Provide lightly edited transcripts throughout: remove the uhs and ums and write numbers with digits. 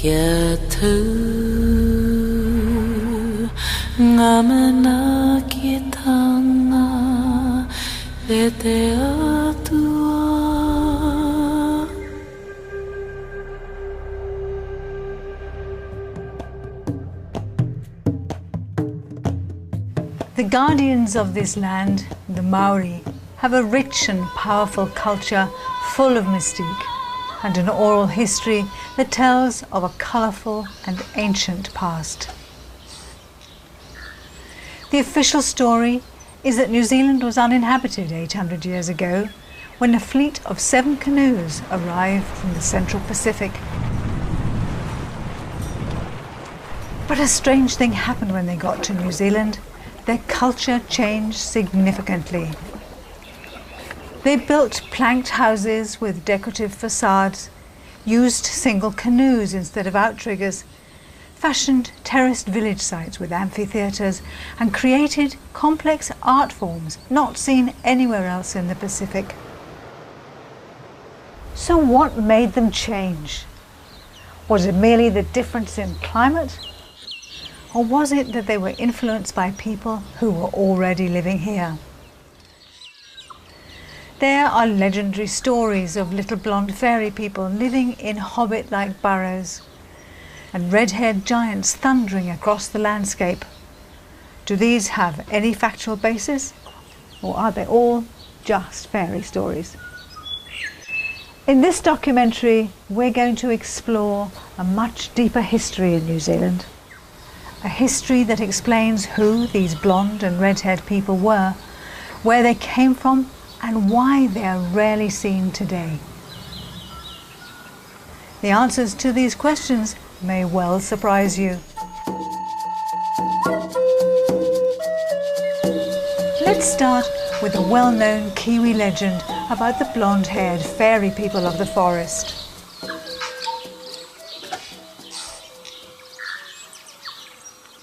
The guardians of this land, the Maori, have a rich and powerful culture full of mystique and an oral history that tells of a colourful and ancient past. The official story is that New Zealand was uninhabited 800 years ago when a fleet of 7 canoes arrived from the Central Pacific. But a strange thing happened when they got to New Zealand. Their culture changed significantly. They built planked houses with decorative facades, used single canoes instead of outriggers, fashioned terraced village sites with amphitheatres, and created complex art forms not seen anywhere else in the Pacific. So what made them change? Was it merely the difference in climate? Or was it that they were influenced by people who were already living here? There are legendary stories of little blonde fairy people living in hobbit-like burrows, and red-haired giants thundering across the landscape. Do these have any factual basis, or are they all just fairy stories? In this documentary, we're going to explore a much deeper history in New Zealand. A history that explains who these blonde and red-haired people were, where they came from, and why they are rarely seen today. The answers to these questions may well surprise you. Let's start with a well-known Kiwi legend about the blonde-haired fairy people of the forest.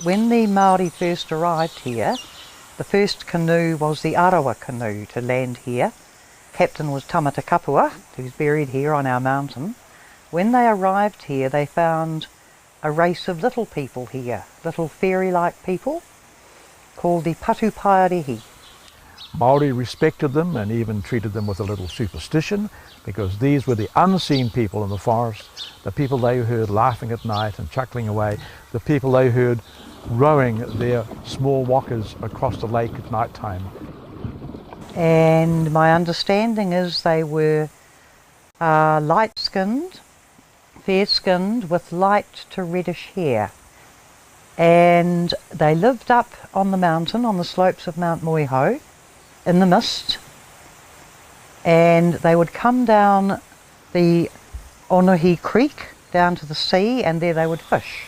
When the Māori first arrived here, the first canoe was the Arawa canoe to land here. Captain was Tamata Kapua, who's buried here on our mountain. When they arrived here, they found a race of little people here, little fairy-like people, called the Patupaerehi. Māori respected them and even treated them with a little superstition, because these were the unseen people in the forest, the people they heard laughing at night and chuckling away, the people they heard rowing their small walkers across the lake at night time. And my understanding is they were light-skinned, fair-skinned, with light to reddish hair. And they lived up on the mountain, on the slopes of Mount Moiho, in the mist. And they would come down the Onuhi Creek, down to the sea, and there they would fish.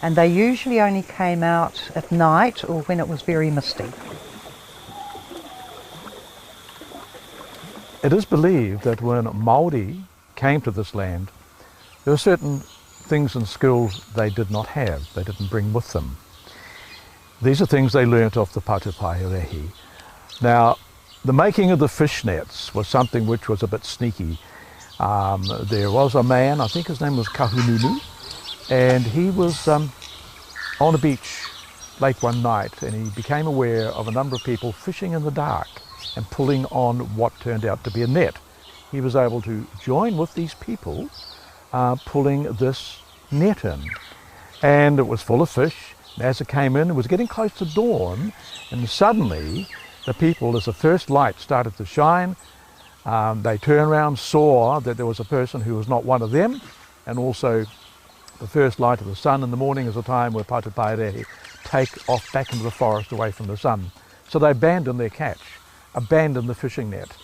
And they usually only came out at night or when it was very misty. It is believed that when Māori came to this land, there were certain things and skills they did not have, they didn't bring with them. These are things they learnt off the Patupaerehi. Now, the making of the fish nets was something which was a bit sneaky. There was a man, I think his name was Kahununu, and he was on a beach late one night, and he became aware of a number of people fishing in the dark and pulling on what turned out to be a net. He was able to join with these people pulling this net in, and it was full of fish. As it came in, it was getting close to dawn, and suddenly the people, as the first light started to shine, they turned around, saw that there was a person who was not one of them, and also the first light of the sun in the morning is a time where Patupaerehi take off back into the forest away from the sun. So they abandoned their catch, abandoned the fishing net.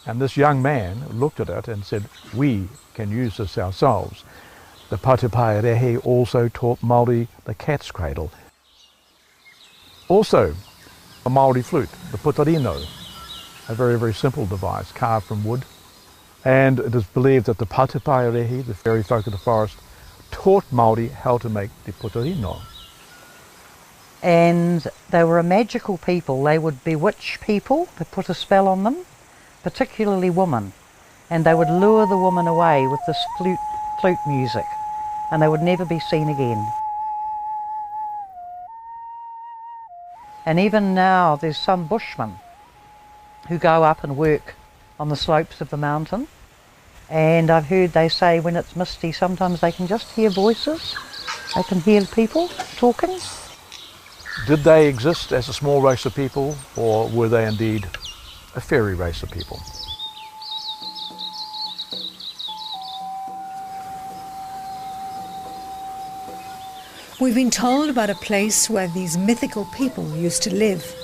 And this young man looked at it and said, we can use this ourselves. The Patupaerehi also taught Māori the cat's cradle. Also, a Māori flute, the putarino, a very, very simple device carved from wood. And it is believed that the Patupaerehi, the fairy folk of the forest, taught Māori how to make the putarino. And they were a magical people. They would bewitch people, they put a spell on them, particularly women, and they would lure the woman away with this flute music. and they would never be seen again. And even now there's some bushmen who go up and work on the slopes of the mountain, and I've heard they say when it's misty sometimes they can just hear voices, they can hear people talking. Did they exist as a small race of people, or were they indeed a fairy race of people? We've been told about a place where these mythical people used to live.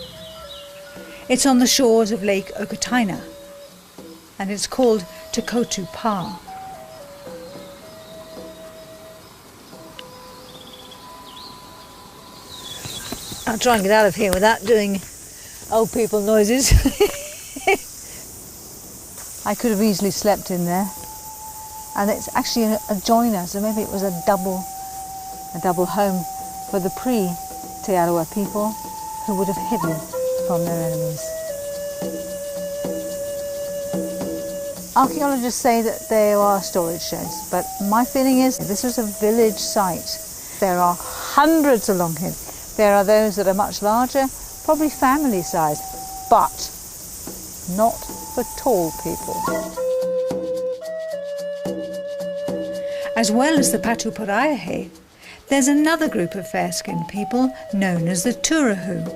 It's on the shores of Lake Okataina, and it's called Takotu Pa. I'll try and get out of here without doing old people noises. I could have easily slept in there, and it's actually a joiner, so maybe it was a double home for the pre-Te Arawa people who would have hidden from their enemies. Archaeologists say that there are storage sheds, but my feeling is this was a village site. There are hundreds along here. There are those that are much larger, probably family size, but not for tall people. As well as the Patuparaiahe, there's another group of fair-skinned people known as the Turahu.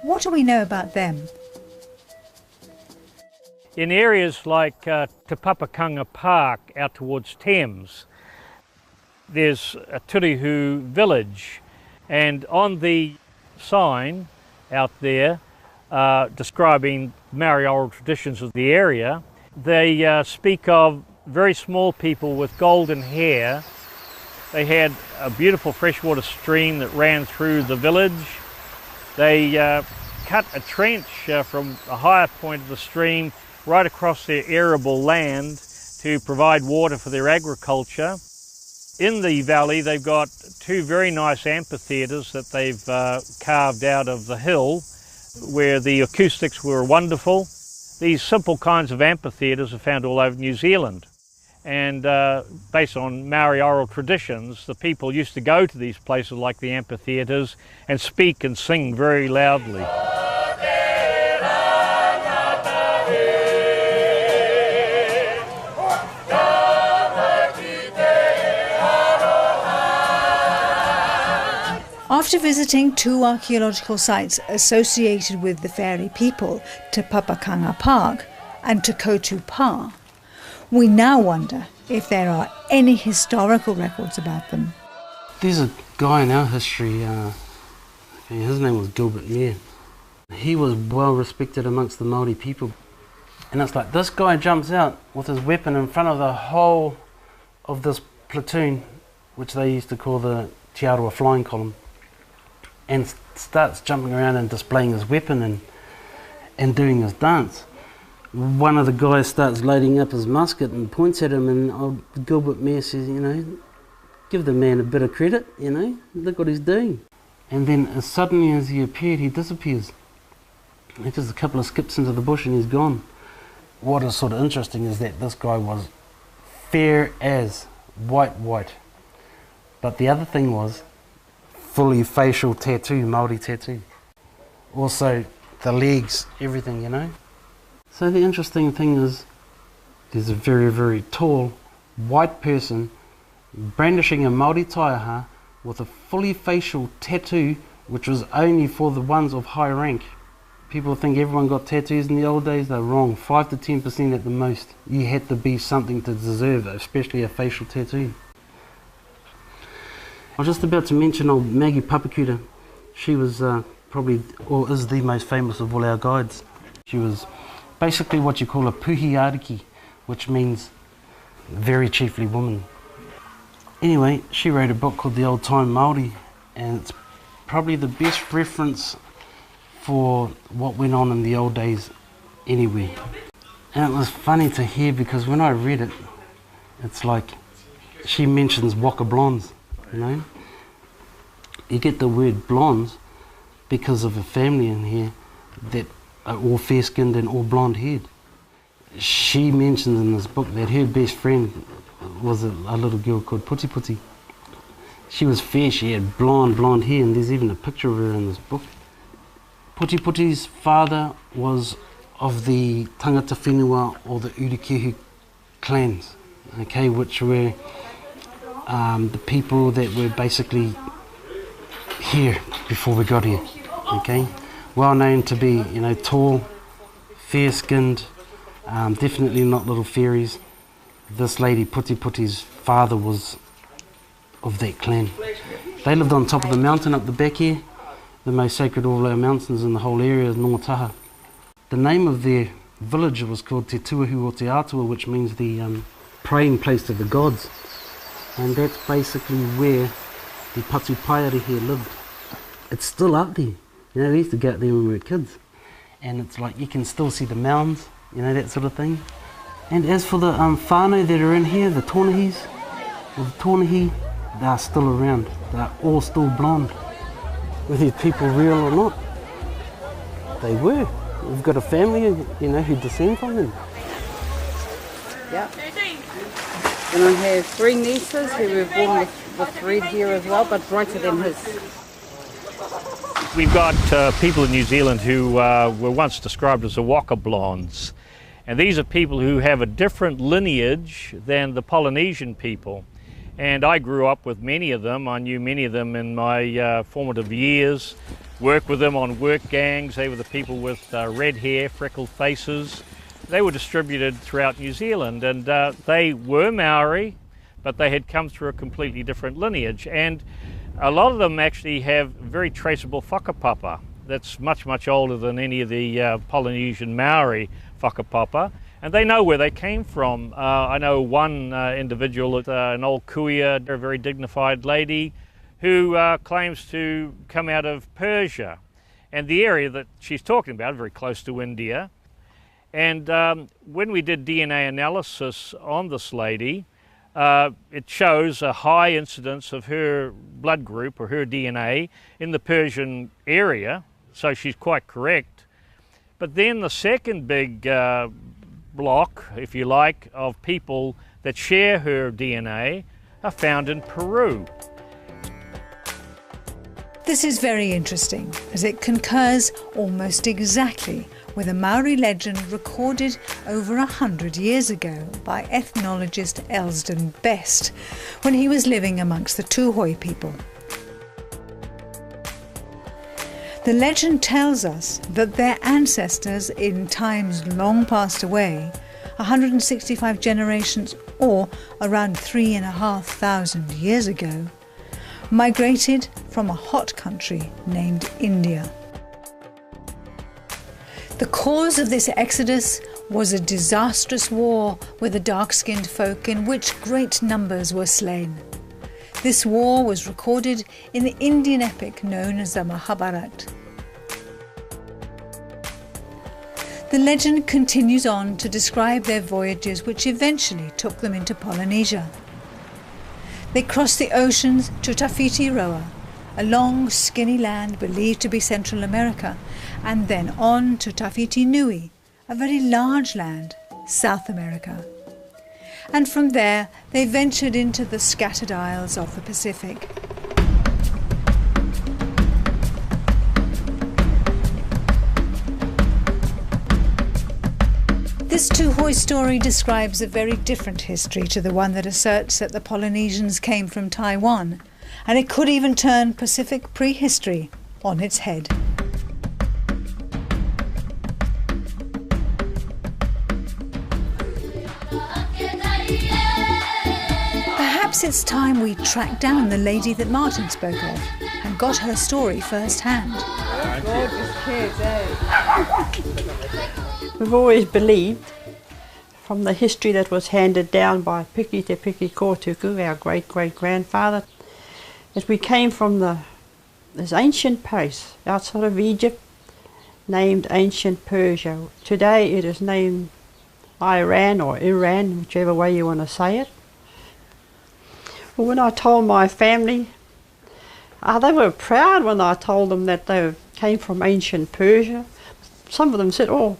What do we know about them? In areas like Te Papakanga Park out towards Thames, there's a Turahu village, and on the sign out there describing Maori oral traditions of the area, they speak of very small people with golden hair. They had a beautiful freshwater stream that ran through the village. They cut a trench from a higher point of the stream right across their arable land to provide water for their agriculture. In the valley they've got two very nice amphitheatres that they've carved out of the hill where the acoustics were wonderful. These simple kinds of amphitheatres are found all over New Zealand. And based on Maori oral traditions, the people used to go to these places like the amphitheatres and speak and sing very loudly. After visiting two archaeological sites associated with the fairy people, Te Papakanga Park and Takotu Pa, we now wonder if there are any historical records about them. There's a guy in our history, his name was Gilbert Mair. He was well respected amongst the Māori people. And it's like this guy jumps out with his weapon in front of the whole of this platoon, which they used to call the Te Arawa flying column, and starts jumping around and displaying his weapon and doing his dance. One of the guys starts loading up his musket and points at him, and old Gilbert Mair says, you know, give the man a bit of credit, you know, look what he's doing. And then as suddenly as he appeared, he disappears. He does a couple of skips into the bush and he's gone. What is sort of interesting is that this guy was fair as white. But the other thing was fully facial tattoo, Māori tattoo. Also the legs, everything, you know. So the interesting thing is there's a very, very tall white person brandishing a Māori taiaha with a fully facial tattoo, which was only for the ones of high rank. People think everyone got tattoos in the old days. They're wrong. 5 to 10% at the most. You had to be something to deserve, especially a facial tattoo. I was just about to mention old Maggie Papakuta. She was probably, or is the most famous of all our guides. She was basically what you call a puhiariki, which means very chiefly woman. Anyway, she wrote a book called The Old Time Māori, and it's probably the best reference for what went on in the old days anywhere. And it was funny to hear because when I read it, it's like she mentions waka blondes, you know. You get the word blondes because of a family in here that are all fair-skinned and all blonde-haired. She mentions in this book that her best friend was a little girl called Puti Puti, She was fair, she had blonde hair, and there's even a picture of her in this book. Putiputi's father was of the tangata whenua or the Urikehu clans, okay, which were the people that were basically here before we got here, okay. Well known to be, you know, tall, fair-skinned, definitely not little fairies. This lady, Putiputi's father, was of that clan. They lived on top of the mountain up the back here, the most sacred of all our mountains in the whole area is Nongataha. The name of their village was called Te Tuahu o Te Atua, which means the praying place to the gods. And that's basically where the Patupaere here lived. It's still up there. You know, we used to go out there when we were kids. And it's like you can still see the mounds, you know, that sort of thing. And as for the whānau that are in here, the Tōnahis, they are still around. They're all still blonde. Were these people real or not? They were. We've got a family, you know, who descend from them. Yeah. And I have 3 nieces who were born with red hair as well, but brighter than his. We've got people in New Zealand who were once described as the Waka Blondes. And these are people who have a different lineage than the Polynesian people. And I grew up with many of them. I knew many of them in my formative years, worked with them on work gangs. They were the people with red hair, freckled faces. They were distributed throughout New Zealand, and they were Maori, but they had come through a completely different lineage. And a lot of them actually have very traceable whakapapa that's much, much older than any of the Polynesian Maori whakapapa. And they know where they came from. I know one individual, an old kuia, a very dignified lady, who claims to come out of Persia. And the area that she's talking about, very close to India. And when we did DNA analysis on this lady, it shows a high incidence of her blood group or her DNA in the Persian area, so she's quite correct. But then the second big block, if you like, of people that share her DNA are found in Peru. This is very interesting, as it concurs almost exactly with a Maori legend recorded over 100 years ago by ethnologist Elsden Best when he was living amongst the Tūhoe people. The legend tells us that their ancestors in times long passed away, 165 generations or around 3,500 years ago, migrated from a hot country named India. The cause of this exodus was a disastrous war with the dark-skinned folk in which great numbers were slain. This war was recorded in the Indian epic known as the Mahabharata. The legend continues on to describe their voyages which eventually took them into Polynesia. They crossed the oceans to Tawhiti Roa, a long skinny land believed to be Central America, and then on to Tawhiti Nui, a very large land, South America. And from there they ventured into the scattered isles of the Pacific. This Tūhoe story describes a very different history to the one that asserts that the Polynesians came from Taiwan, and it could even turn Pacific prehistory on its head. Perhaps it's time we track down the lady that Martin spoke of and got her story firsthand. Gorgeous kids, eh? We've always believed, from the history that was handed down by Piki Te Piki Kōtuku, our great-great-grandfather, that we came from this ancient place outside of Egypt named ancient Persia. Today it is named Iran or Iran, whichever way you want to say it. Well, when I told my family, they were proud when I told them that they came from ancient Persia. Some of them said, "Oh,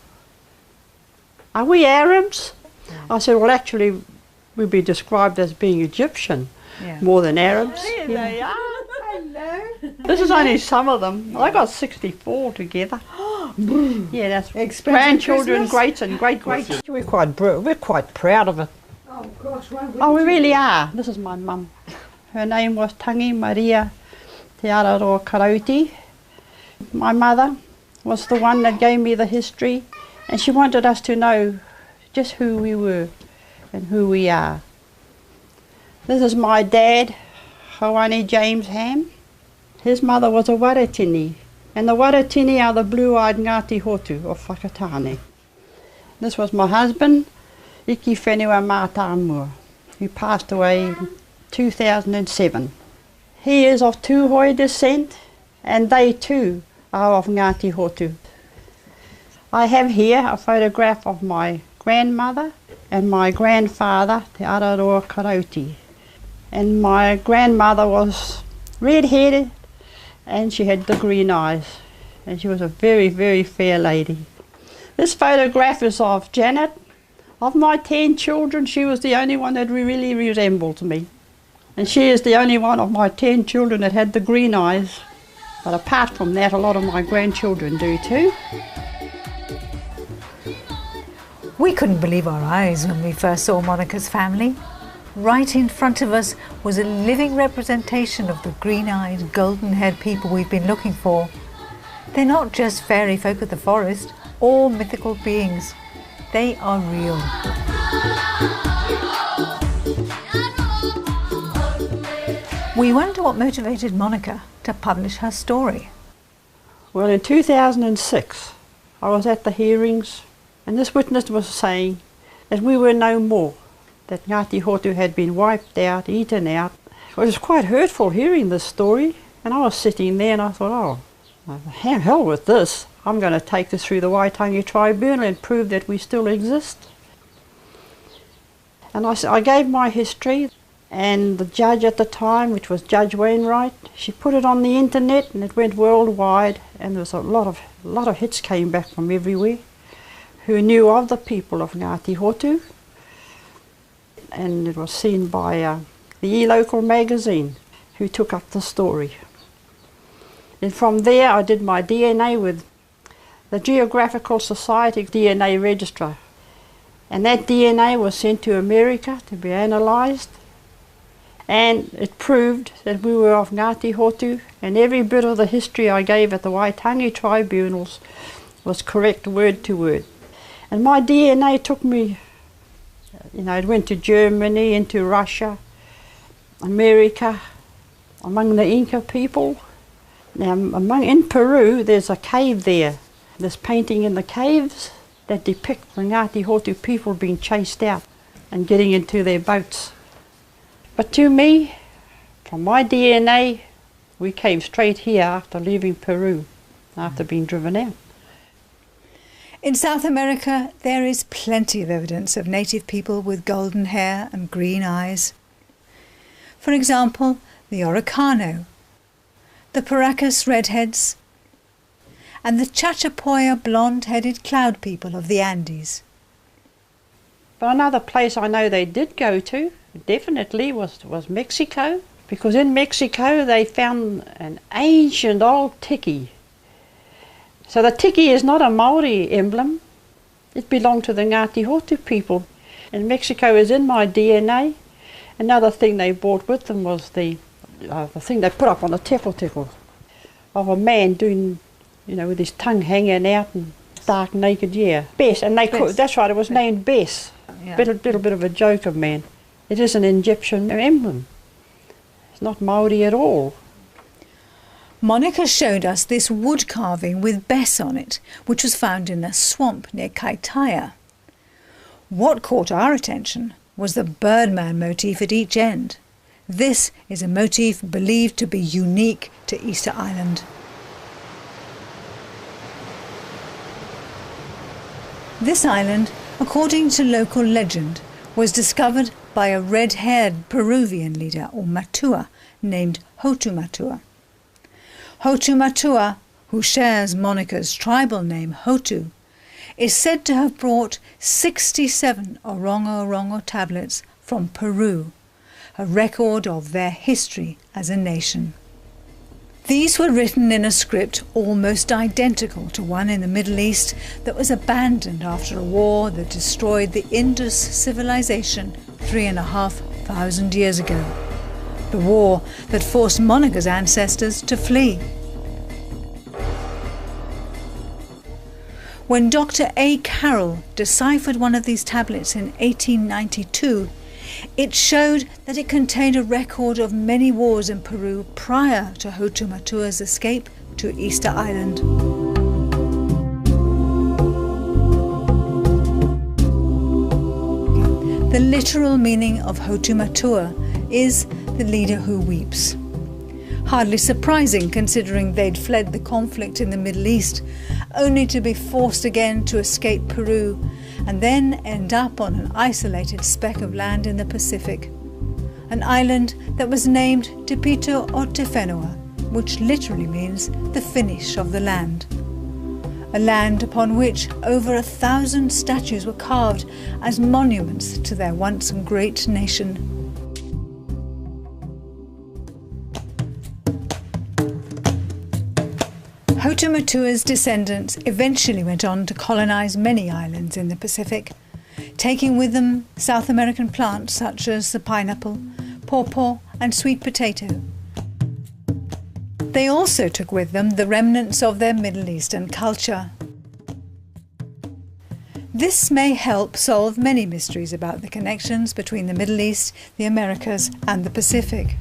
are we Arabs?" I said, "Well, actually, we'd be described as being Egyptian." Yeah. more than Arabs. There they are. Hello. This is only some of them. I got 64 together. Yeah, that's Expensive grandchildren, Christmas. greats and great-greats. We're quite proud of it. Oh gosh, why Oh, we really are. This is my mum. Her name was Tangi Maria Te Araro Karauti. My mother was the one that gave me the history, and she wanted us to know just who we were and who we are. This is my dad, Hawani James Ham. His mother was a Waratini, and the Waratini are the blue-eyed Ngāti Hotu of Whakatane. This was my husband, Iki Whenua Mātāmua, who passed away in 2007. He is of Tūhoi descent, and they too are of Ngāti Hotu. I have here a photograph of my grandmother and my grandfather, Te Araroa Karauti. And my grandmother was red-headed, and she had the green eyes, and she was a very, very fair lady. This photograph is of Janet. Of my 10 children, she was the only one that really resembled me. And she is the only one of my 10 children that had the green eyes. But apart from that, a lot of my grandchildren do too. We couldn't believe our eyes when we first saw Monica's family. Right in front of us was a living representation of the green-eyed, golden-haired people we've been looking for. They're not just fairy folk of the forest or mythical beings. They are real. We wonder what motivated Monica to publish her story. Well, in 2006, I was at the hearings, and this witness was saying that we were no more, that Ngāti Hotu had been wiped out, eaten out. It was quite hurtful hearing this story, and I was sitting there and I thought, oh, hell with this. I'm going to take this through the Waitangi Tribunal and prove that we still exist. And I gave my history, and the judge at the time, which was Judge Wainwright, she put it on the internet and it went worldwide, and there was a lot of hits came back from everywhere who knew of the people of Ngāti Hotu. And it was seen by the e-local magazine, who took up the story. And from there I did my DNA with the Geographical Society DNA Registrar. And that DNA was sent to America to be analysed. And it proved that we were of Ngāti Hotu, and every bit of the history I gave at the Waitangi tribunals was correct word to word. And my DNA took me, it went to Germany, into Russia, America, among the Inca people. Now, in Peru, there's a cave there. There's painting in the caves that depict the Ngāti Hotu people being chased out and getting into their boats. But to me, from my DNA, we came straight here after leaving Peru, after being driven out. In South America, there is plenty of evidence of native people with golden hair and green eyes. For example, the Oricano, the Paracas redheads, and the Chachapoya blonde-headed cloud people of the Andes. But another place I know they did go to, definitely, was Mexico, because in Mexico they found an ancient old tiki. So the tiki is not a Maori emblem, it belonged to the Ngāti Hotu people. And Mexico is in my DNA. Another thing they brought with them was the thing they put up on the teko of a man doing, with his tongue hanging out and stark naked, Bess, and that's right, it was named Bess. Yeah. Little bit of a joke of man. It is an Egyptian emblem. It's not Maori at all. Monica showed us this wood carving with Bess on it, which was found in a swamp near Kaitaia. What caught our attention was the birdman motif at each end. This is a motif believed to be unique to Easter Island. This island, according to local legend, was discovered by a red-haired Peruvian leader or matua named Hotu Matua. Hotu Matua, who shares Monica's tribal name Hotu, is said to have brought 67 Orongo Orongo tablets from Peru, a record of their history as a nation. These were written in a script almost identical to one in the Middle East that was abandoned after a war that destroyed the Indus civilization 3,500 years ago. The war that forced Monica's ancestors to flee. When Dr. A. Carroll deciphered one of these tablets in 1892, it showed that it contained a record of many wars in Peru prior to Hotumatua's escape to Easter Island. The literal meaning of Hotumatua is the leader who weeps. Hardly surprising considering they'd fled the conflict in the Middle East, only to be forced again to escape Peru and then end up on an isolated speck of land in the Pacific. An island that was named Tipito o Tefenua, which literally means the finish of the land. A land upon which over 1,000 statues were carved as monuments to their once great nation. Hotumatua's descendants eventually went on to colonize many islands in the Pacific, taking with them South American plants such as the pineapple, pawpaw and sweet potato. They also took with them the remnants of their Middle Eastern culture. This may help solve many mysteries about the connections between the Middle East, the Americas and the Pacific.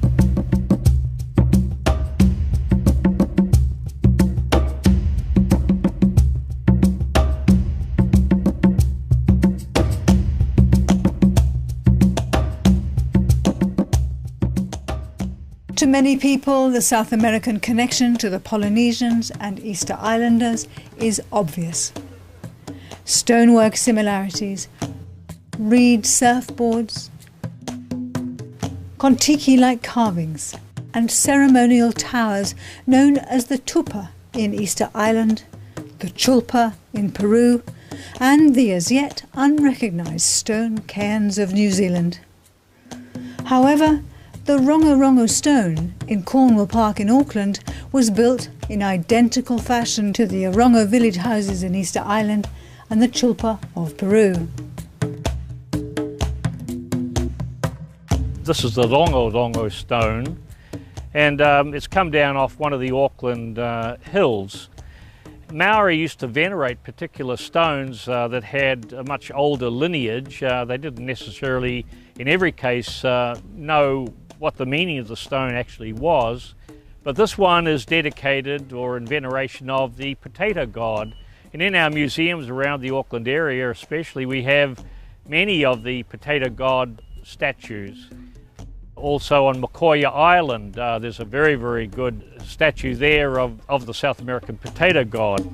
To many people, the South American connection to the Polynesians and Easter Islanders is obvious. Stonework similarities, reed surfboards, kontiki-like carvings, and ceremonial towers known as the tupa in Easter Island, the chulpa in Peru, and the as yet unrecognised stone cairns of New Zealand. However, the Rongo stone in Cornwall Park in Auckland was built in identical fashion to the Orongo village houses in Easter Island and the chulpa of Peru. This is the Rongo stone, and it's come down off one of the Auckland hills. Maori used to venerate particular stones that had a much older lineage. They didn't necessarily, in every case, know what the meaning of the stone actually was, but this one is dedicated or in veneration of the potato god. And in our museums around the Auckland area especially, we have many of the potato god statues. Also on Makoia Island, there's a very, very good statue there of the South American potato god.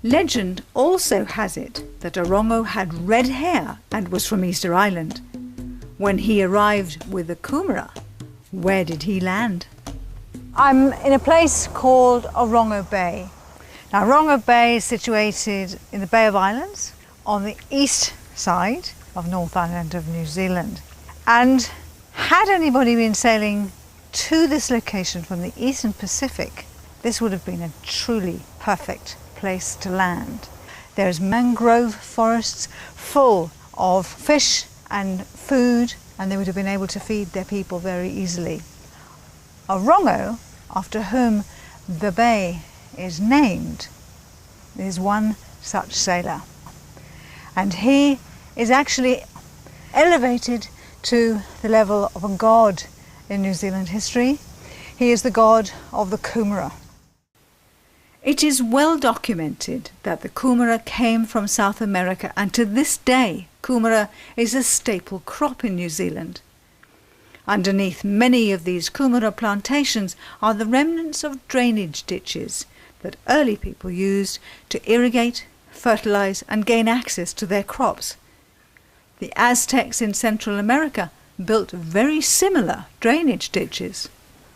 Legend also has it that Orongo had red hair and was from Easter Island. When he arrived with the Kumara, where did he land? I'm in a place called Orongo Bay. Now, Orongo Bay is situated in the Bay of Islands on the east side of North Island of New Zealand. And had anybody been sailing to this location from the Eastern Pacific, this would have been a truly perfect place to land. There's mangrove forests full of fish and food, and they would have been able to feed their people very easily. Orongo, after whom the bay is named, is one such sailor. And he is actually elevated to the level of a god in New Zealand history. He is the god of the Kumara. It is well documented that the Kumara came from South America, and to this day Kumara is a staple crop in New Zealand. Underneath many of these Kumara plantations are the remnants of drainage ditches that early people used to irrigate, fertilise and gain access to their crops. The Aztecs in Central America built very similar drainage ditches.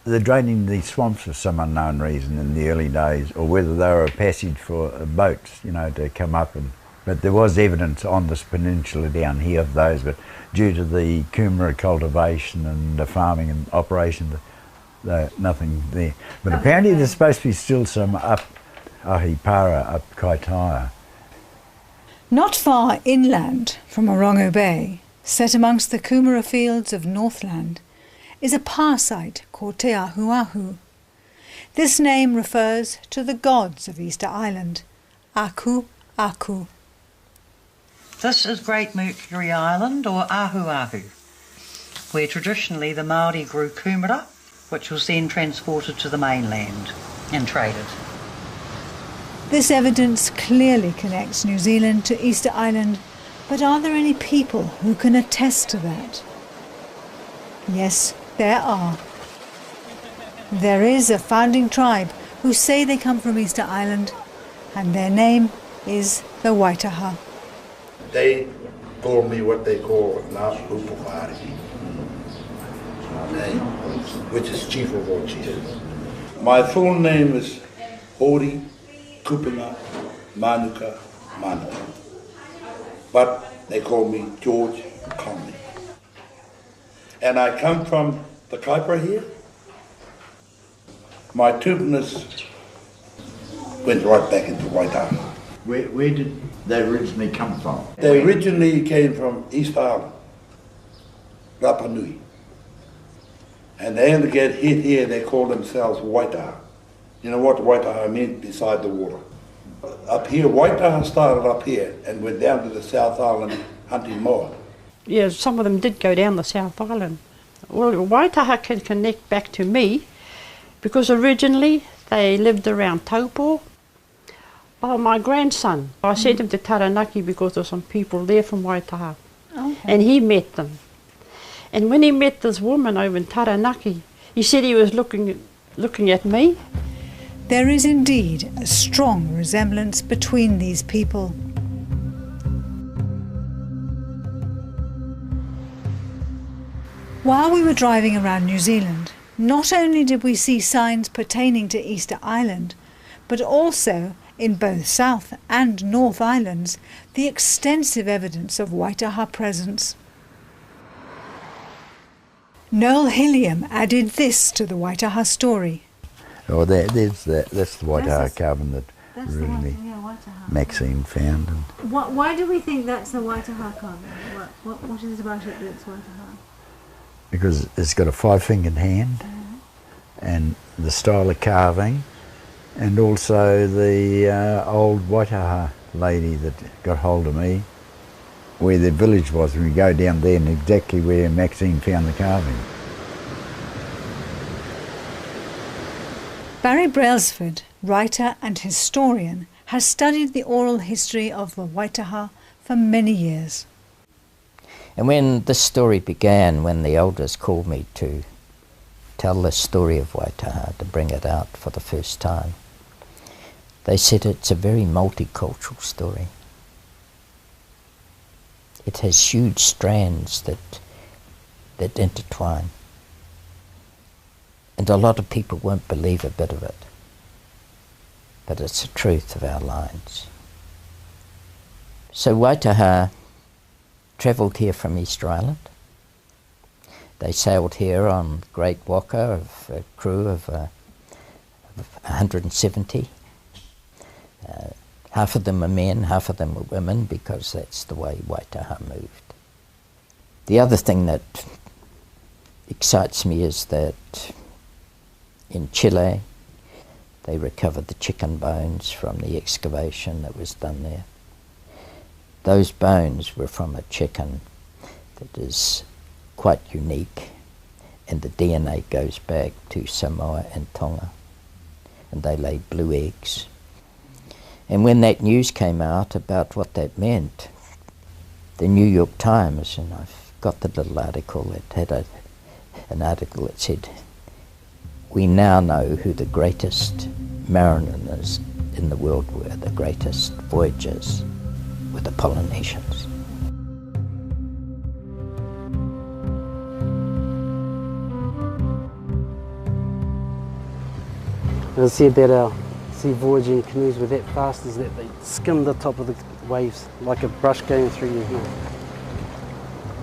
They're draining these swamps for some unknown reason in the early days, or whether they were a passage for boats, you know, to come up and But there was evidence on this peninsula down here of those, but due to the kumara cultivation and the farming and operation, nothing there. But apparently there's supposed to be still some up Ahipara, up Kaitaia. Not far inland from Orongo Bay, set amongst the kumara fields of Northland, is a power site called Te Ahuahu. This name refers to the gods of Easter Island, Aku Aku. This is Great Mercury Island, or Ahuahu, where traditionally the Māori grew kumara, which was then transported to the mainland and traded. This evidence clearly connects New Zealand to Easter Island, but are there any people who can attest to that? Yes, there are. There is a founding tribe who say they come from Easter Island, and their name is the Waitaha. They call me what they call Ngā Upukari, which is chief of all chiefs. My full name is Ori Kupuna Manuka Manuka, but they call me George Conley. And I come from the Kaipara here. My tuberness went right back into Waitaha. Where did they originally come from? They originally came from East Island, Rapa Nui. And they only get hit here, they call themselves Waitaha. You know what Waitaha means? Beside the water. Up here, Waitaha started up here and went down to the South Island hunting moa. Yeah, some of them did go down the South Island. Well, Waitaha can connect back to me because originally they lived around Taupo. Oh, my grandson, I sent him to Taranaki because there were some people there from Waitaha. Okay. And he met them. And when he met this woman over in Taranaki, he said he was looking at me. There is indeed a strong resemblance between these people. While we were driving around New Zealand, not only did we see signs pertaining to Easter Island, but also in both South and North Islands, the extensive evidence of Waitaha presence. Noel Hilliam added this to the Waitaha story. Oh, that's the Waitaha carbon that originally Maxine found. And Why do we think that's the Waitaha carbon? What is it about it that's Waitaha? because it's got a 5-fingered hand, and the style of carving, and also the old Waitaha lady that got hold of me, where the village was, and we go down there and exactly where Maxine found the carving. Barry Brailsford, writer and historian, has studied the oral history of the Waitaha for many years. And when this story began, when the elders called me to tell the story of Waitaha, to bring it out for the first time, they said it's a very multicultural story. It has huge strands that intertwine. And a lot of people won't believe a bit of it. But it's the truth of our lines. So Waitaha travelled here from Easter Island. They sailed here on Great Waka of a crew of 170. Half of them were men, half of them were women, because that's the way Waitaha moved. The other thing that excites me is that in Chile, they recovered the chicken bones from the excavation that was done there. Those bones were from a chicken that is quite unique, and the DNA goes back to Samoa and Tonga, and they lay blue eggs. And when that news came out about what that meant, the New York Times, and I've got the little article that had an article that said, "We now know who the greatest mariners in the world were, the greatest voyagers were the Polynesians." I see about our sea voyaging canoes were that fast is that they skimmed the top of the waves, like a brush going through your hair.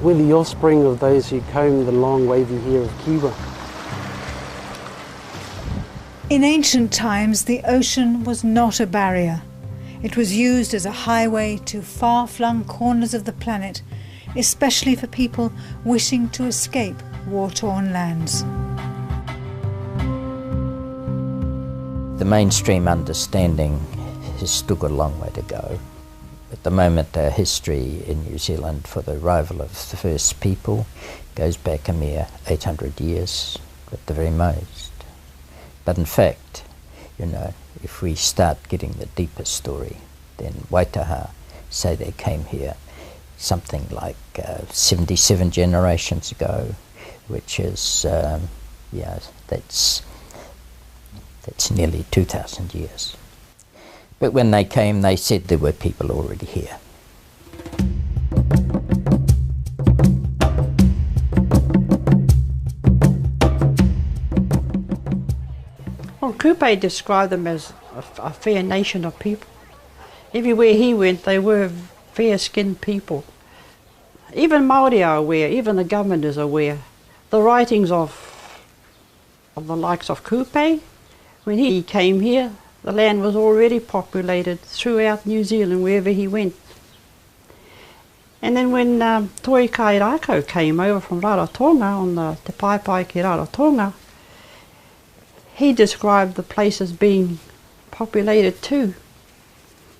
We're the offspring of those who comb the long wavy hair of Kiwa. In ancient times, the ocean was not a barrier. It was used as a highway to far-flung corners of the planet, especially for people wishing to escape war-torn lands. The mainstream understanding has still got a long way to go. At the moment, our history in New Zealand for the arrival of the first people goes back a mere 800 years at the very most. But in fact, you know, if we start getting the deeper story, then Waitaha say they came here something like 77 generations ago, which is, yeah, that's nearly 2,000 years. But when they came, they said there were people already here. Well, Kupe described them as a fair nation of people. Everywhere he went, they were fair-skinned people. Even Māori are aware, even the government is aware. The writings of the likes of Kupe, when he came here, the land was already populated throughout New Zealand, wherever he went. And then when Toi Kairako came over from Rarotonga, on the Te Paipai ki Rarotonga, he described the place as being populated too.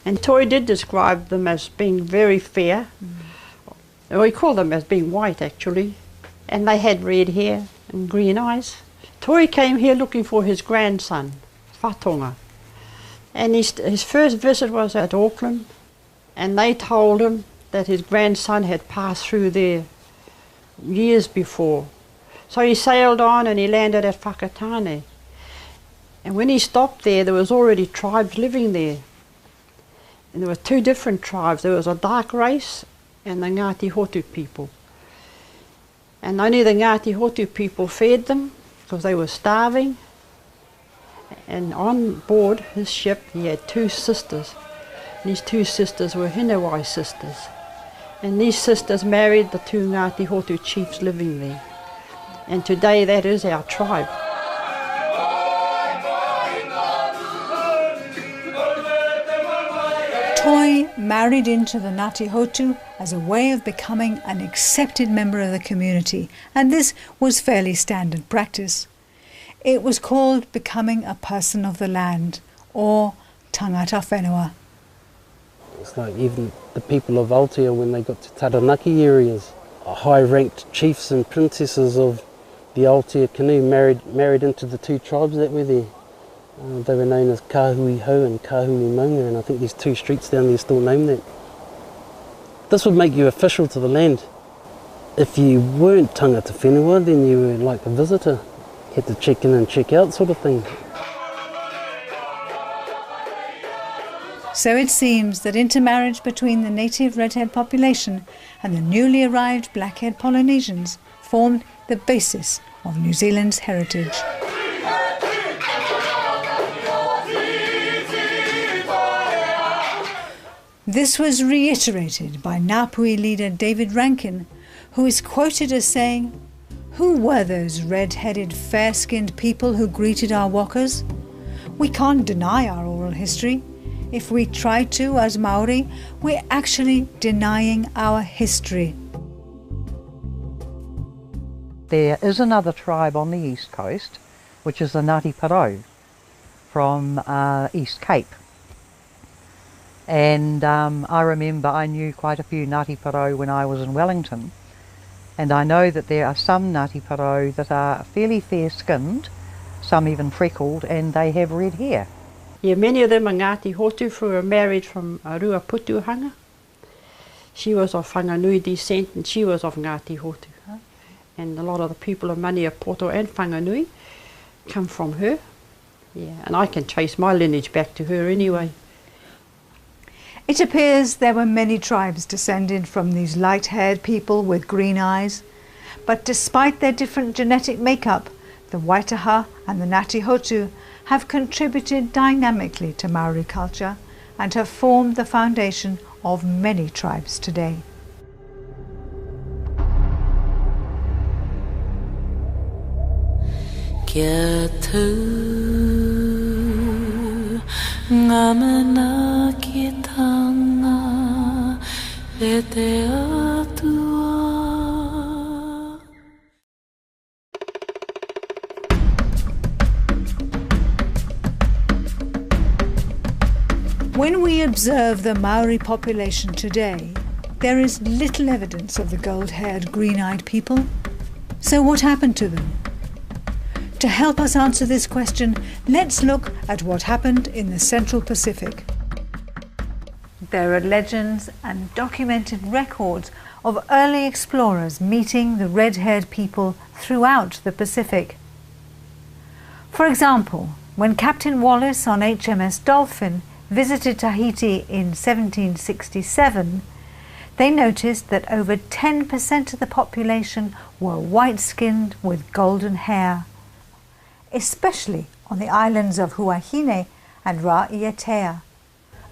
And Toi did describe them as being very fair. Or he called them as being white, actually. And they had red hair and green eyes. Toi came here looking for his grandson, Whatonga. And his first visit was at Auckland, and they told him that his grandson had passed through there years before. So he sailed on and he landed at Whakatane. And when he stopped there was already tribes living there. And there were two different tribes. There was a dark race and the Ngāti Hotu people. And only the Ngāti Hotu people fed them because they were starving. And on board his ship he had two sisters. And these two sisters were Hinawai sisters. And these sisters married the two Ngāti Hotu chiefs living there. And today that is our tribe. Toi married into the Ngāti Hotu as a way of becoming an accepted member of the community, and this was fairly standard practice. It was called becoming a person of the land, or tangata whenua. It's like even the people of Aotea, when they got to Taranaki areas, high-ranked chiefs and princesses of the Aotea canoe married into the two tribes that were there. They were known as Kahui Hou and Kahui Maunga, and I think there's two streets down there still named that. This would make you official to the land. If you weren't tangata whenua, then you were like a visitor. You had to check in and check out sort of thing. So it seems that intermarriage between the native redhead population and the newly arrived blackhead Polynesians formed the basis of New Zealand's heritage. This was reiterated by Ngāpuhi leader David Rankin, who is quoted as saying, "Who were those red-headed, fair-skinned people who greeted our walkers? We can't deny our oral history. If we try to as Maori, we're actually denying our history." There is another tribe on the east coast, which is the Ngāti Parau from East Cape. And I remember I knew quite a few Ngāti Parau when I was in Wellington. And I know that there are some Ngāti Parau that are fairly fair-skinned, some even freckled, and they have red hair. Yeah, many of them are Ngāti Hotu who were married from Ruaputuhanga. She was of Whanganui descent and she was of Ngāti Hotu. And a lot of the people of Maniapoto and Whanganui come from her. Yeah, and I can trace my lineage back to her anyway. It appears there were many tribes descended from these light-haired people with green eyes, but despite their different genetic makeup, the Waitaha and the Ngāti Hotu have contributed dynamically to Maori culture and have formed the foundation of many tribes today. Kia tu ngamana ki tanga e te atua. When we observe the Maori population today, there is little evidence of the gold-haired, green-eyed people. So what happened to them? To help us answer this question, let's look at what happened in the Central Pacific. There are legends and documented records of early explorers meeting the red-haired people throughout the Pacific. For example, when Captain Wallis on HMS Dolphin visited Tahiti in 1767, they noticed that over 10% of the population were white-skinned with golden hair, especially on the islands of Huahine and Ra'ietea,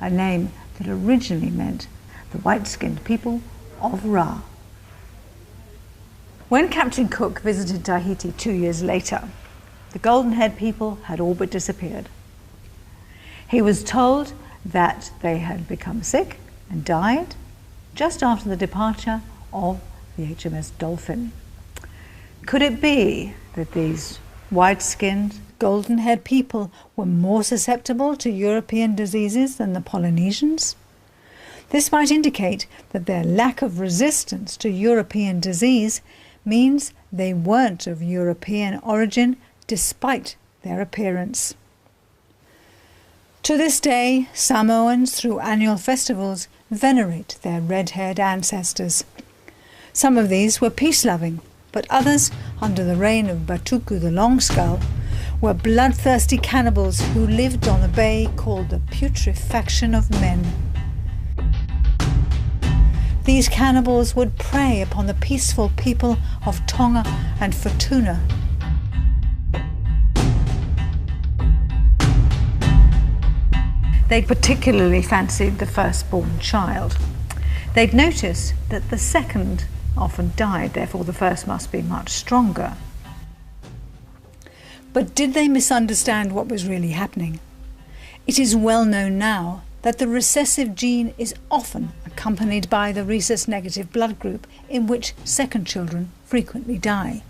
a name that originally meant the white-skinned people of Ra. When Captain Cook visited Tahiti 2 years later, the golden-haired people had all but disappeared. He was told that they had become sick and died just after the departure of the HMS Dolphin. Could it be that these white-skinned, golden-haired people were more susceptible to European diseases than the Polynesians? This might indicate that their lack of resistance to European disease means they weren't of European origin despite their appearance. To this day, Samoans, through annual festivals, venerate their red-haired ancestors. Some of these were peace-loving, but others, under the reign of Batuku the Longskull, were bloodthirsty cannibals who lived on a bay called the Putrefaction of Men. These cannibals would prey upon the peaceful people of Tonga and Futuna. They particularly fancied the firstborn child. They'd noticed that the second often died, therefore the first must be much stronger. But did they misunderstand what was really happening? It is well known now that the recessive gene is often accompanied by the rhesus-negative blood group, in which second children frequently die.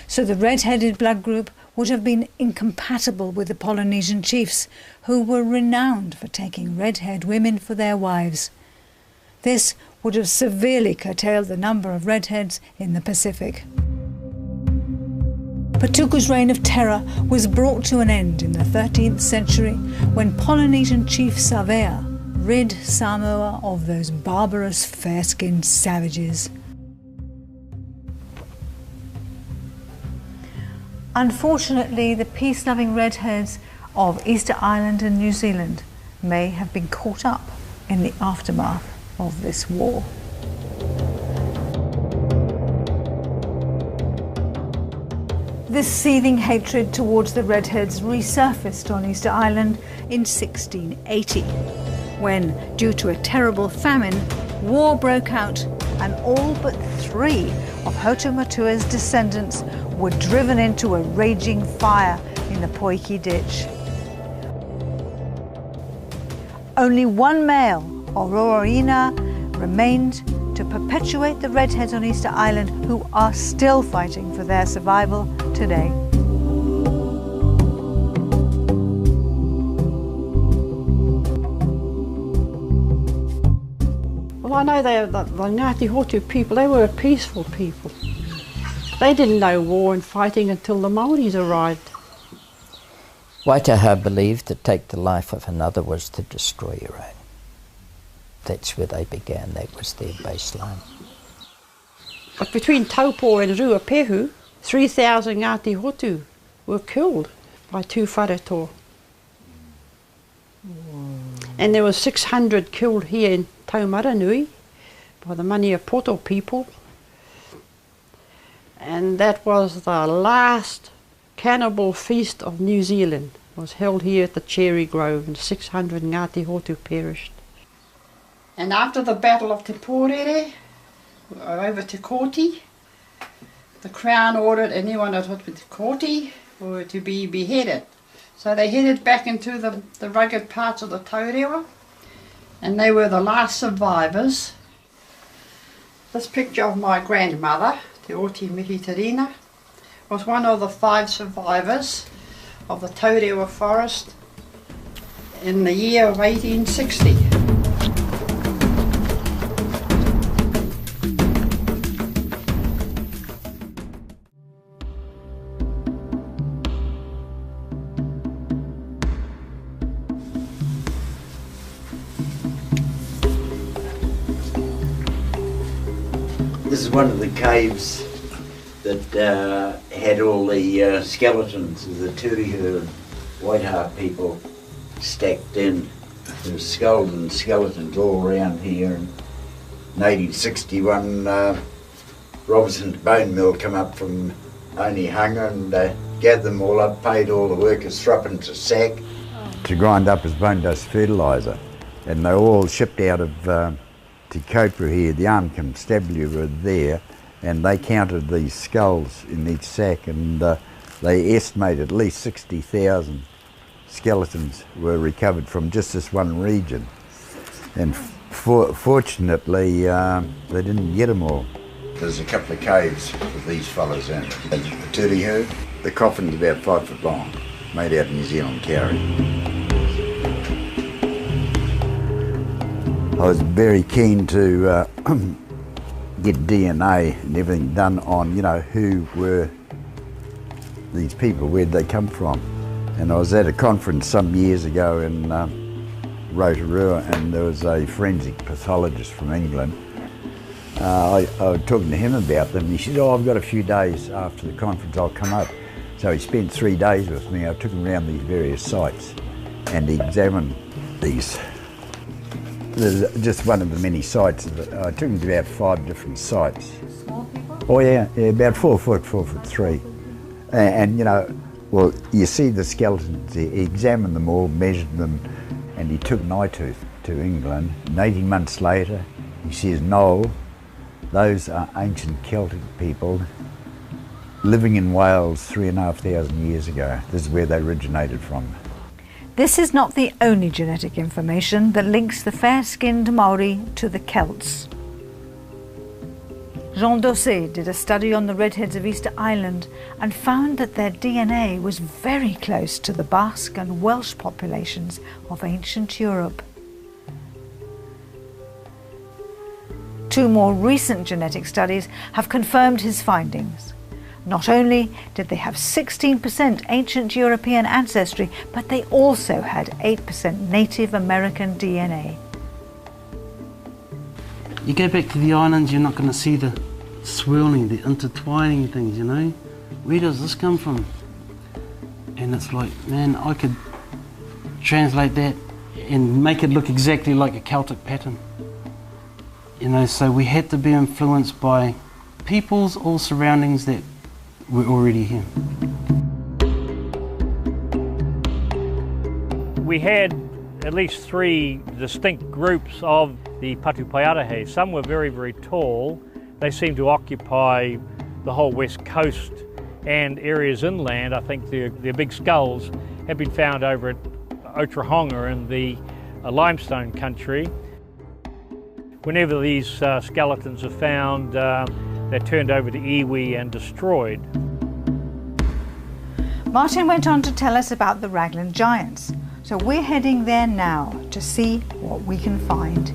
So the red-headed blood group would have been incompatible with the Polynesian chiefs, who were renowned for taking red-haired women for their wives. This would have severely curtailed the number of redheads in the Pacific. Patuku's reign of terror was brought to an end in the 13th century when Polynesian chief Savea rid Samoa of those barbarous fair-skinned savages. Unfortunately, the peace-loving redheads of Easter Island and New Zealand may have been caught up in the aftermath of this war. This seething hatred towards the redheads resurfaced on Easter Island in 1680, when, due to a terrible famine, war broke out and all but 3 of Hotumatua's descendants were driven into a raging fire in the Poiki ditch. Only one male, Ororina, remained to perpetuate the redheads on Easter Island, who are still fighting for their survival today. Well, I know the Ngāti Hotu people, they were a peaceful people. They didn't know war and fighting until the Māoris arrived. Waitaha believed to take the life of another was to destroy your own. That's where they began, that was their baseline. But between Taupo and Ruapehu, 3,000 Ngāti Hotu were killed by 2 whareto. And there were 600 killed here in Taumaranui by the Maniapoto people. And that was the last cannibal feast of New Zealand. It was held here at the Cherry Grove, and 600 Ngāti Hotu perished. And after the Battle of Te Porere, over Te Koti, the Crown ordered anyone that was with Te Koti were to be beheaded. So they headed back into the rugged parts of the Taurewa, and they were the last survivors. This picture of my grandmother, Te Oti Mihi Terina, was one of the 5 survivors of the Taurewa forest in the year of 1860. This is one of the caves that had all the skeletons of the Turihu and Waitaha people stacked in. There's skulls and skeletons all around here. In 1861, Robinson's bone mill come up from Onehunga and gathered them all up, paid all the workers threepence a sack to grind up as bone dust fertiliser. And they were all shipped out of Te Kopru here. The Armed Constabulary were there, and they counted these skulls in each sack, and they estimate at least 60,000 skeletons were recovered from just this one region. And fortunately, they didn't get them all. There's a couple of caves with these fellows in. The Turihu, the coffin's about 5 foot long, made out of New Zealand kauri. I was very keen to get DNA and everything done on, you know, who were these people, where'd they come from. And I was at a conference some years ago in Rotorua, and there was a forensic pathologist from England. I was talking to him about them, and he said, oh, I've got a few days after the conference, I'll come up. So he spent 3 days with me. I took him around these various sites, and he examined these. There's just one of the many sites. I took him to about 5 different sites. Small people? Oh yeah, about 4 foot, 4'3". And you know, well, you see the skeletons, he examined them all, measured them, and he took an eye tooth to England. And 18 months later, he says, no, those are ancient Celtic people living in Wales 3,500 years ago. This is where they originated from. This is not the only genetic information that links the fair-skinned Maori to the Celts. Jean Dosset did a study on the redheads of Easter Island and found that their DNA was very close to the Basque and Welsh populations of ancient Europe. 2 more recent genetic studies have confirmed his findings. Not only did they have 16% ancient European ancestry, but they also had 8% Native American DNA. You go back to the islands, you're not going to see the swirling, the intertwining things, you know? Where does this come from? And it's like, man, I could translate that and make it look exactly like a Celtic pattern. You know, so we had to be influenced by peoples or surroundings that were already here. We had at least 3 distinct groups of the Patupaiarehe. Some were very, very tall. They seemed to occupy the whole west coast and areas inland. I think their big skulls have been found over at Otrahonga in the limestone country. Whenever these skeletons are found, they're turned over to iwi and destroyed. Martin went on to tell us about the Raglan Giants, so we're heading there now to see what we can find.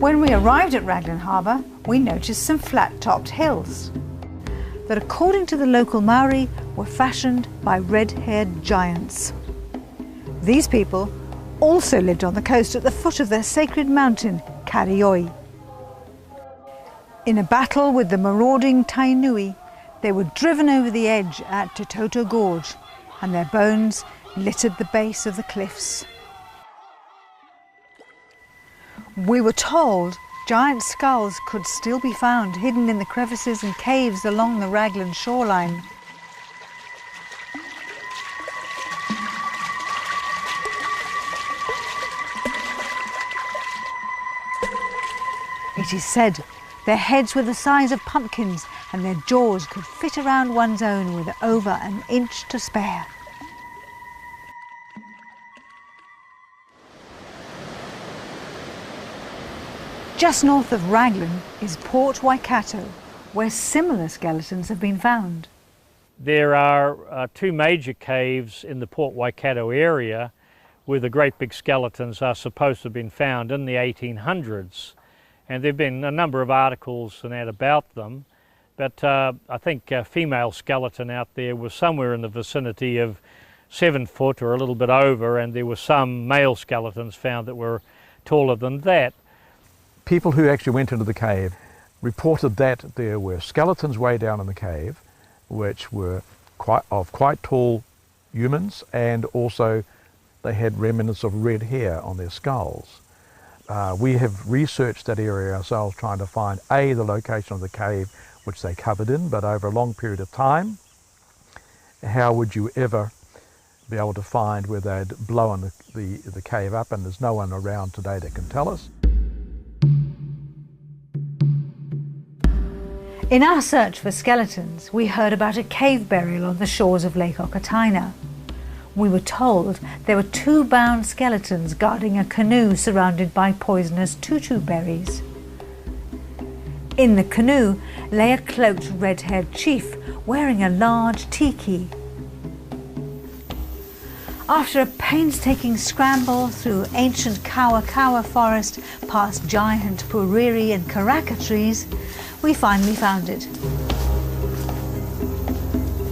When we arrived at Raglan Harbour, we noticed some flat-topped hills that, according to the local Maori, were fashioned by red-haired giants. These people also lived on the coast at the foot of their sacred mountain, Karioi. In a battle with the marauding Tainui, they were driven over the edge at Te Toto Gorge, and their bones littered the base of the cliffs. We were told giant skulls could still be found hidden in the crevices and caves along the Raglan shoreline. It is said their heads were the size of pumpkins and their jaws could fit around one's own with over an inch to spare. Just north of Raglan is Port Waikato, where similar skeletons have been found. There are two major caves in the Port Waikato area where the great big skeletons are supposed to have been found in the 1800s. And there have been a number of articles and that about them, but I think a female skeleton out there was somewhere in the vicinity of 7 foot or a little bit over, and there were some male skeletons found that were taller than that. People who actually went into the cave reported that there were skeletons way down in the cave, which were quite tall humans, and also they had remnants of red hair on their skulls. We have researched that area ourselves, trying to find the location of the cave which they covered in, but over a long period of time, how would you ever be able to find where they'd blown the cave up? And there's no one around today that can tell us. In our search for skeletons, we heard about a cave burial on the shores of Lake Okataina. We were told there were 2 bound skeletons guarding a canoe surrounded by poisonous tutu berries. In the canoe lay a cloaked red-haired chief wearing a large tiki. After a painstaking scramble through ancient kawa forest, past giant puriri and karaka trees, we finally found it.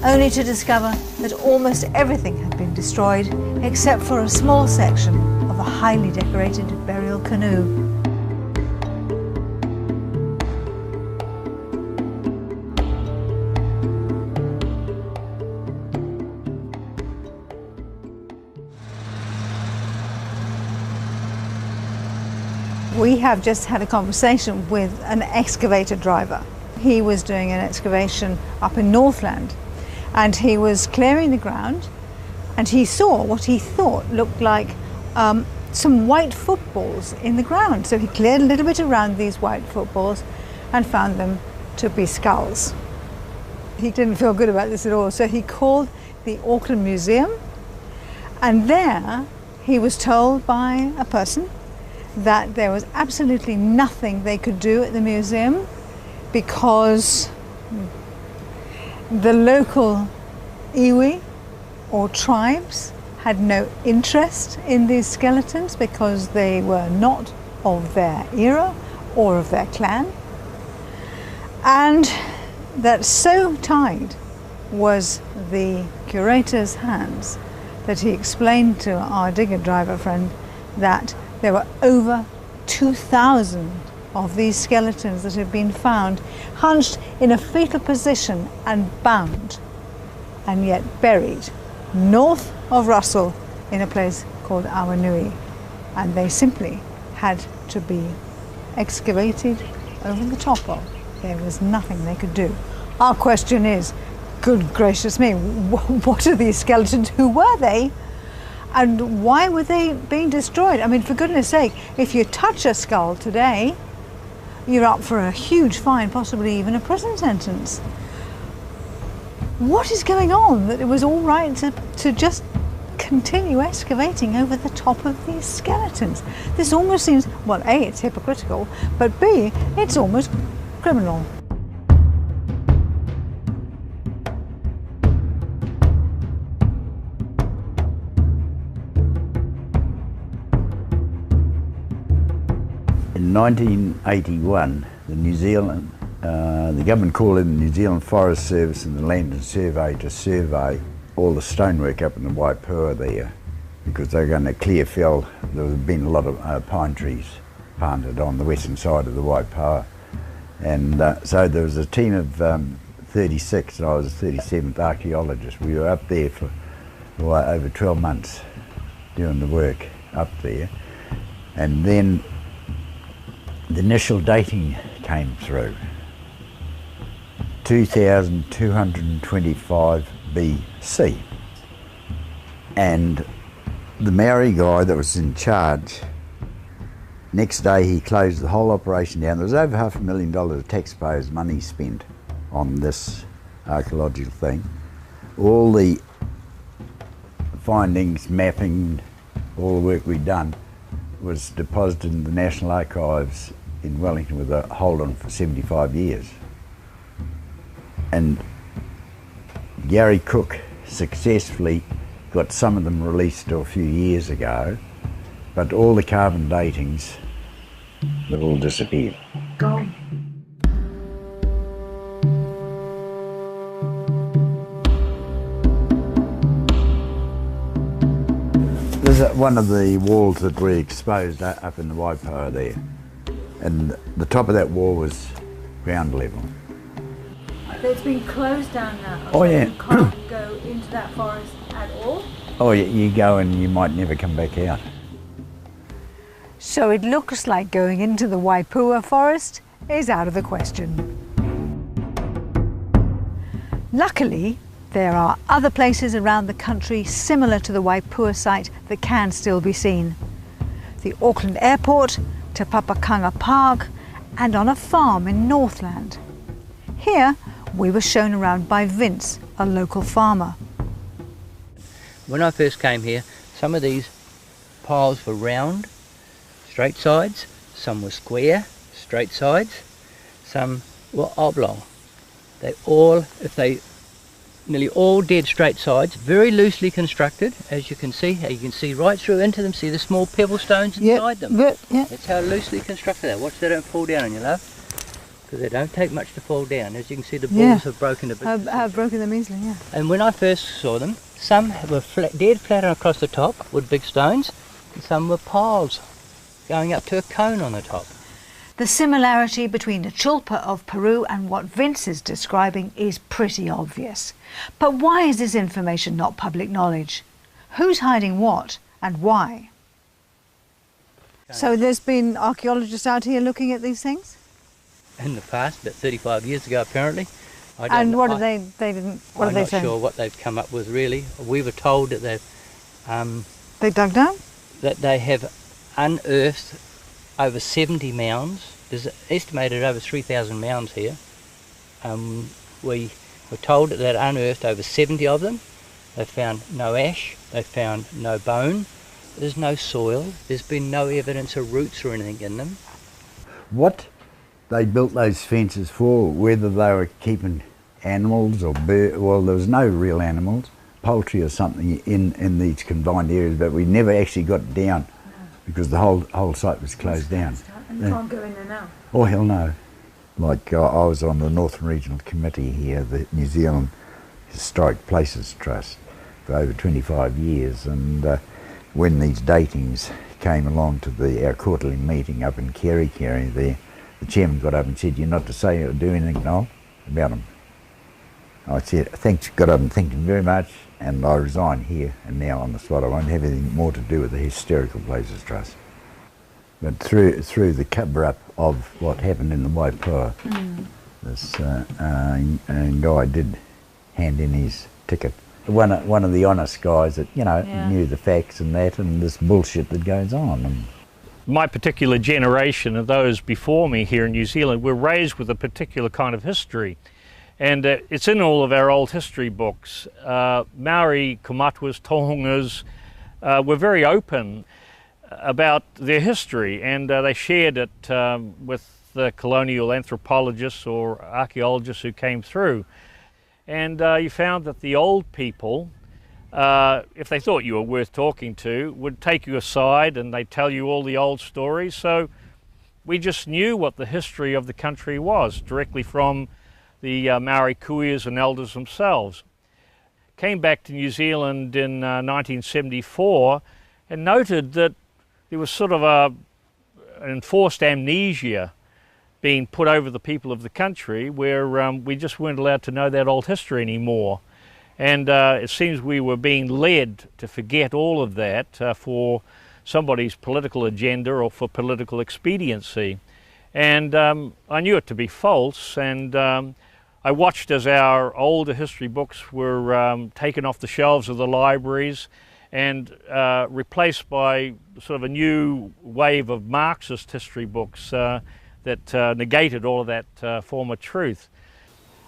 Only to discover that almost everything had been destroyed except for a small section of a highly decorated burial canoe. We have just had a conversation with an excavator driver. He was doing an excavation up in Northland, and he was clearing the ground, and he saw what he thought looked like some white footballs in the ground. So he cleared a little bit around these white footballs and found them to be skulls. He didn't feel good about this at all, so he called the Auckland Museum, and there he was told by a person that there was absolutely nothing they could do at the museum because the local iwi or tribes had no interest in these skeletons because they were not of their era or of their clan, and that so tied was the curator's hands that he explained to our digger driver friend that there were over 2,000 of these skeletons that had been found, hunched in a fetal position and bound, and yet buried north of Russell in a place called Awanui. And they simply had to be excavated over the top of. There was nothing they could do. Our question is, good gracious me, what are these skeletons? Who were they? And why were they being destroyed? I mean, for goodness sake, if you touch a skull today, you're up for a huge fine, possibly even a prison sentence. What is going on that it was all right to just continue excavating over the top of these skeletons? This almost seems, well, A, it's hypocritical, but B, it's almost criminal. In 1981, the government called in the New Zealand Forest Service and the Land and Survey to survey all the stonework up in the Waipua there, because they were going to clear fell. There had been a lot of pine trees planted on the western side of the Waipua, and so there was a team of 36, and I was the 37th archaeologist. We were up there for over 12 months doing the work up there, and then the initial dating came through, 2225 BC, and the Maori guy that was in charge Next day he closed the whole operation down. There was over $500,000 of taxpayers' money spent on this archaeological thing. All the findings, mapping, all the work we'd done was deposited in the National Archives in Wellington with a hold on for 75 years. And Gary Cook successfully got some of them released a few years ago, but all the carbon datings, they've all disappeared. Gone. There's one of the walls that we exposed up in the Waipoa there, and the top of that wall was ground level. It's been closed down now. Oh, so yeah. You can't go into that forest at all? Oh, you go and you might never come back out. So it looks like going into the Waipoa forest is out of the question. Luckily, there are other places around the country similar to the Waipoa site that can still be seen. The Auckland Airport, Te Papakanga Park, and on a farm in Northland. Here, we were shown around by Vince, a local farmer. When I first came here, some of these piles were round, straight sides, some were square, straight sides, some were oblong. Nearly all dead straight sides, very loosely constructed, as you can see. You can see right through into them, see the small pebble stones inside them. That's how loosely constructed they are. Watch they don't fall down on you, love, because they don't take much to fall down. As you can see, the balls have broken a bit. I've broken them easily, yeah. And when I first saw them, some were dead flat across the top with big stones, and some were piles going up to a cone on the top. The similarity between the chulpa of Peru and what Vince is describing is pretty obvious. But why is this information not public knowledge? Who's hiding what and why? So there's been archaeologists out here looking at these things? In the past, about 35 years ago apparently. And what are they saying? I'm not sure what they've come up with really. We were told that they dug down? That they have unearthed over 70 mounds. There's estimated over 3,000 mounds here. We were told that they'd unearthed over 70 of them. They found no ash, they found no bone, there's no soil, there's been no evidence of roots or anything in them. What they built those fences for, whether they were keeping animals or birds, well, there was no real animals, poultry or something in these confined areas, but we never actually got down because the whole site was closed down. And you can't go in there now? Oh, hell no. Like I was on the Northern Regional Committee here, the New Zealand Historic Places Trust, for over 25 years, and when these datings came along to our quarterly meeting up in Kerry there, the chairman got up and said, "You're not to say or do anything, Noel, about them." I said, "Thanks," got up and thanked him very much, and I resign here and now on the spot. I won't have anything more to do with the Historical Places Trust. But through the cover-up of what happened in the Waipoa, this guy did hand in his ticket. One of the honest guys that, knew the facts and that, and this bullshit that goes on. And my particular generation and those before me here in New Zealand were raised with a particular kind of history. And it's in all of our old history books. Maori, Kamatwas, Tohungas were very open about their history, and they shared it with the colonial anthropologists or archaeologists who came through. And you found that the old people, if they thought you were worth talking to, would take you aside and they'd tell you all the old stories. So we just knew what the history of the country was directly from the Maori kuias and elders themselves. Came back to New Zealand in 1974 and noted that there was sort of an enforced amnesia being put over the people of the country, where we just weren't allowed to know that old history anymore. And it seems we were being led to forget all of that for somebody's political agenda or for political expediency. And I knew it to be false, and I watched as our older history books were taken off the shelves of the libraries and replaced by sort of a new wave of Marxist history books that negated all of that former truth.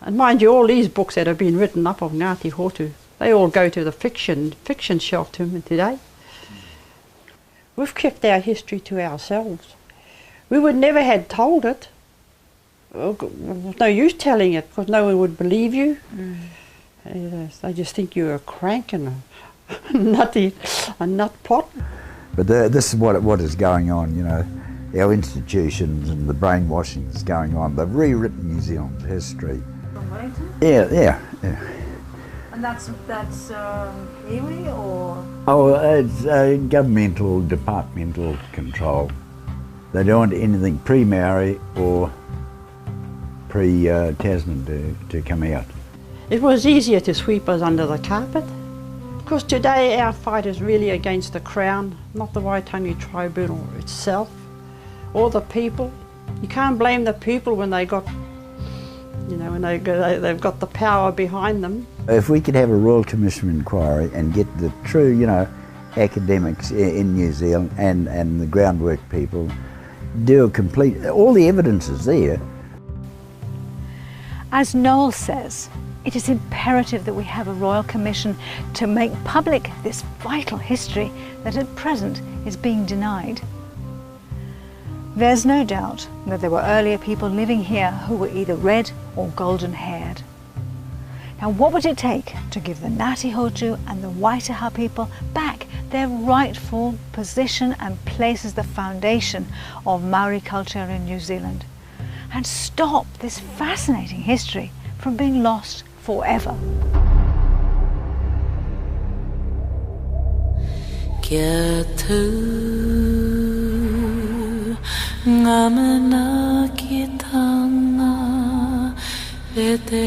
And mind you, all these books that have been written up of Ngāti Hotu, they all go to the fiction shelf today. We've kept our history to ourselves. We would never have told it. There's no use telling it because no one would believe you. They just think you're a crank and a nut pot. But this is what is going on, you know. Our institutions and the brainwashing is going on. They've rewritten New Zealand's history. From Wellington? Yeah. And that's iwi or? Oh, it's governmental, departmental control. They don't want anything pre-Maori or pre-Tasman to come out. It was easier to sweep us under the carpet. Because today our fight is really against the Crown, not the Waitangi Tribunal itself, or the people. You can't blame the people when they got, you know, when they've got the power behind them. If we could have a Royal Commission inquiry and get the true, you know, academics in New Zealand and the groundwork people, do a complete, all the evidence is there. As Noel says, it is imperative that we have a Royal Commission to make public this vital history that at present is being denied. There's no doubt that there were earlier people living here who were either red or golden haired. Now what would it take to give the Ngāti Hotu and the Waitaha people back their rightful position and place as the foundation of Maori culture in New Zealand and stop this fascinating history from being lost forever? Kia tū ngā mena ki tāna e te